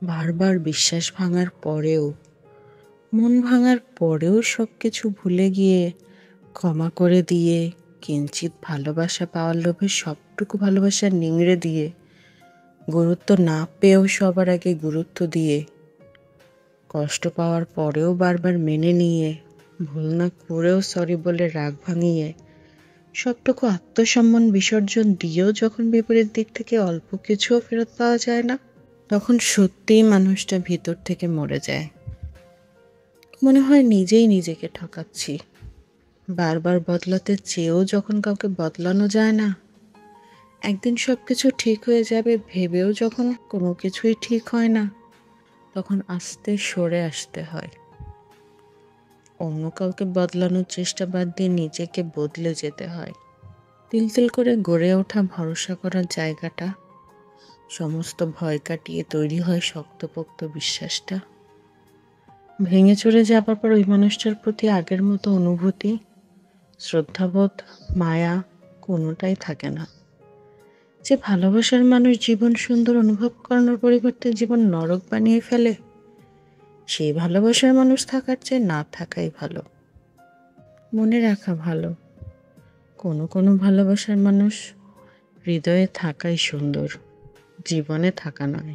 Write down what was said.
বারবার বিশ্বাস ভাঙার পরেও, মন ভাঙার পরেও সবকিছু ভুলে গিয়ে, ক্ষমা করে দিয়ে, কিঞ্চিৎ ভালোবাসা পাওয়ার লোভে সবটুকু ভালোবাসা নিংড়ে দিয়ে, গুরুত্ব না পেয়েও সবার আগে গুরুত্ব দিয়ে, কষ্ট পাওয়ার পরেও বারবার মেনে নিয়ে, ভুল না করেও সরি বলে রাগ ভাঙিয়ে, সবটুকু আত্মসম্মান বিসর্জন দিয়েও যখন বিপরীত দিক থেকে অল্প কিছুও ফেরত পাওয়া যায় না, তখন সত্যিই মানুষটা ভিতর থেকে মরে যায়। মনে হয় নিজেই নিজেকে ঠকাচ্ছি। বারবার বদলাতে চেয়েও যখন কাউকে বদলানো যায় না, একদিন সবকিছু ঠিক হয়ে যাবে ভেবেও যখন কোনো কিছুই ঠিক হয় না, তখন আস্তে সরে আসতে হয়। অন্য কাউকে বদলানোর চেষ্টা বাদ দিয়ে নিজেকে বদলে যেতে হয়। তিল তিল করে গড়ে ওঠা ভরসা করার জায়গাটা, সমস্ত ভয় কাটিয়ে তৈরি হয় শক্তপোক্ত বিশ্বাসটা। ভেঙে চড়ে যাবার পর ওই মানুষটার প্রতি আগের মতো অনুভূতি, শ্রদ্ধাবোধ, মায়া কোনোটাই থাকে না। যে ভালোবাসার মানুষ জীবন সুন্দর অনুভব করানোর পরিবর্তে জীবন নরক বানিয়ে ফেলে, সেই ভালোবাসার মানুষ থাকার চেয়ে না থাকাই ভালো। মনে রাখা ভালো, কোনো কোনো ভালোবাসার মানুষ হৃদয়ে থাকাই সুন্দর, জীবনে থাকা নয়।